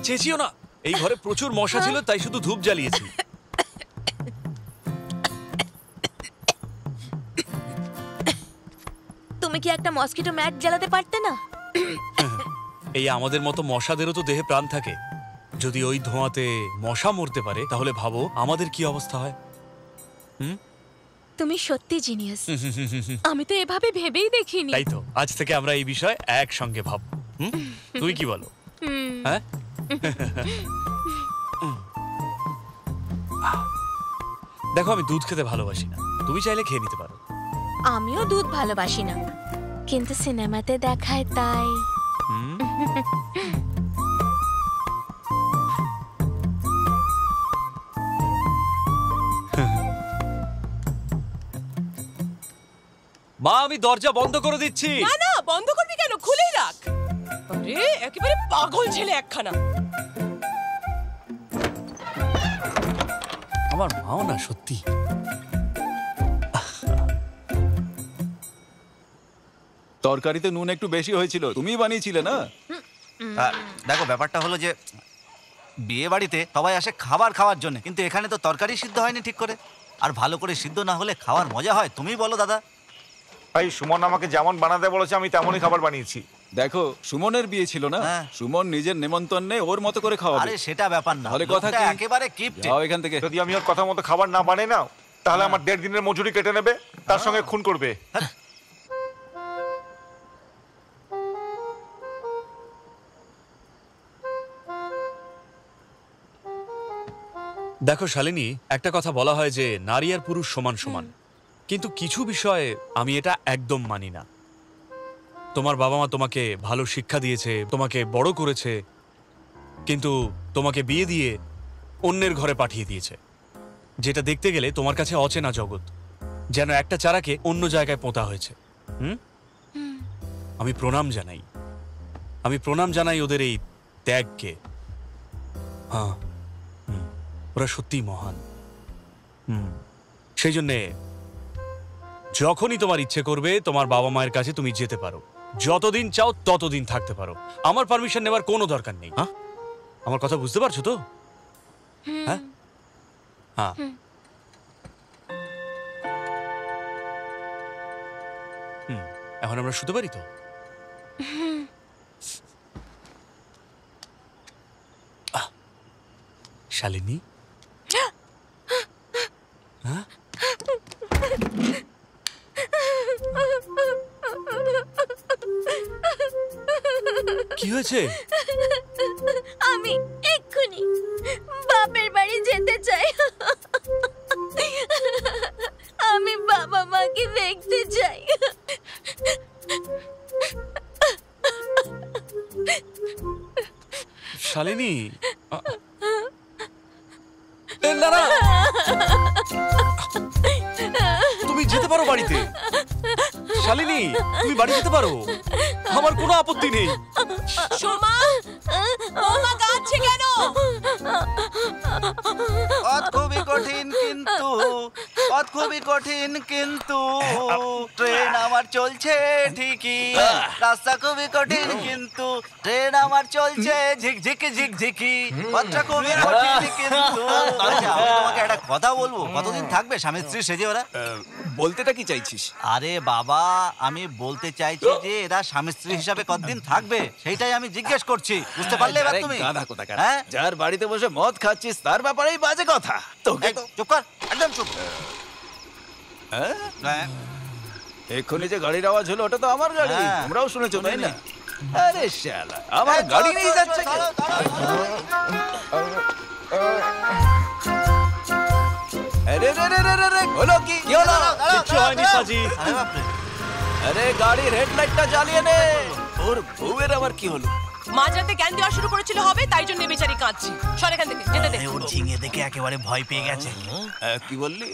চেঁচিও না। এই ঘরে প্রচুর মশা ছিল, তাই শুধু ধূপ জ্বালিয়েছি। তুমি কি একটা মসকিটো ম্যাট জ্বালাতে পারতে না? এই আমাদের মতো মশাদেরও তো দেহে প্রাণ থাকে। যদি ওই ধোঁয়াতে মশা মরতে পারে, তাহলে ভাবো আমাদের কি অবস্থা হয়। তুমি সত্যি জিনিয়াস। আমি তো এভাবে ভেবেই দেখিনি। তাই তো আজ থেকে আমরা এই বিষয়ে একসঙ্গে ভাববো। তুই কি বলো? হ্যাঁ, দেখো আমি দুধ খেতে ভালোবাসি না, তুমি চাইলে খেয়ে নিতে পারো। আমিও দুধ ভালোবাসি না, কিন্তু সিনেমাতে দেখায় তাই। মা, আমি দরজা বন্ধ করে দিচ্ছি। না না, বন্ধ করবি কেন? খুলেই রাখ। আরে একেবারে পাগল ছেলে একখানা। আমার মাও না সত্যি। তরকারিতে নুন একটু বেশি হয়েছিল, তুমিই বানিয়েছিলে না? দেখো ব্যাপারটা হলো যে বিয়ে বাড়িতে সবাই আসে খাবার খাওয়ার জন্য, কিন্তু এখানে তো তরকারি সিদ্ধ হয়নি ঠিক করে। আর ভালো করে সিদ্ধ না হলে খাওয়ার মজা হয়? তুমিই বলো দাদা। ভাই সুমন আমাকে যেমন বানাতে বলেছে আমি তেমনই খাবার বানিয়েছি। দেখো সুমনের বিয়ে ছিল না, সুমন নিজের নেমন্তন্নে ওর মতো করে খাওয়াবে। আরে সেটা ব্যাপার না, তাহলে কথা কি? একেবারে কিপ্ট। যাও এখান থেকে। যদি আমি ওর কথা মতো খাবার না বানাই না, তাহলে আমার 1.5 দিনের মজুরি কেটে নেবে, তার সঙ্গে খুন করবে। দেখো শালিনী, একটা কথা বলা হয় যে নারী আর পুরুষ সমান সমান, কিন্তু কিছু বিষয়ে আমি এটা একদম মানি না। তোমার বাবা মা তোমাকে ভালো শিক্ষা দিয়েছে, তোমাকে বড় করেছে, কিন্তু তোমাকে বিয়ে দিয়ে অন্যের ঘরে পাঠিয়ে দিয়েছে, যেটা দেখতে গেলে তোমার কাছে অচেনা জগৎ, যেন একটা চারাকে অন্য জায়গায় পোঁতা হয়েছে। আমি প্রণাম জানাই ওদের এই ত্যাগকে। হ্যাঁ, ওরা সত্যিই মহান। সেই জন্যে যখনই তোমার ইচ্ছে করবে তোমার বাবা মায়ের কাছে তুমি যেতে পারো, যতদিন চাও ততদিন থাকতে পারো। আমার পারমিশন নেওয়ার কোনো দরকার নেই। হ্যাঁ, আমার কথা বুঝতে পারছো তো? হ্যাঁ হ্যাঁ। এখন আমরা শুতে পারি তো? শালিনী, হ্যাঁ, কি হয়েছে? আমি এক্ষুনি বাপের বাড়ি যেতে চাই। আমি বাবা মাকে দেখতে চাই। শালিনী, না না, তুমি যেতে পারো বাড়িতে। শালিনী, তুমি বাড়ি যেতে পারো, আমার কোনো আপত্তি নেই। সোমা, ওমা কাঁদছে কেন? খুবই কঠিন কিন্তু, খুবই কঠিন কিন্তু ট্রেন আমার চলছে ঠিকই। রাস্তা খুবই কঠিন কিন্তু ট্রেন আমার চলছে ঝিকঝিকি ঝিকঝিকি। পথটা খুবই কঠিন কিন্তু। আচ্ছা, আমি তোমাকে একটা কথা বলবো, কতদিন থাকবে স্বামী স্ত্রী সেজে ওরা? বলতেটা কি চাইছিস? আরে বাবা, আমি বলতে চাইছি যে এরা স্বামী স্ত্রী হিসাবে কতদিন থাকবে সেইটাই আমি জিজ্ঞেস করছি। বুঝতে পারলে এবার তুমি? হ্যাঁ, যার বাড়িতে বসে মদ খাচ্ছিস তার ব্যাপারেই বাজে কথা। তোকে চুপ কর, একদম চুপ। হ্যাঁ, এক্ষুনি যে গাড়ির আওয়াজ হলো ওটা তো আমার গাড়ি, তোমরাও শুনেছো তাই না? আরে শালা, আমার গাড়ি নিয়ে যাচ্ছে। আরে রে রে রে রে, হলো কি? কি হলো? কিচ্ছু হয়নি সাজি। আরে গাড়ির হেডলাইটটা জ্বালিয়ে নে। ওর বউয়ের আবার কি হলো? মাঝরাতে জ্ঞান দেওয়া শুরু করেছিল হবে, তাই জন্য বেচারি কাঁদছি। সর এখান থেকে, যেতে দে। ওর ঝিঙে দেখে একেবারে ভয় পেয়ে গেছে। কি বললি?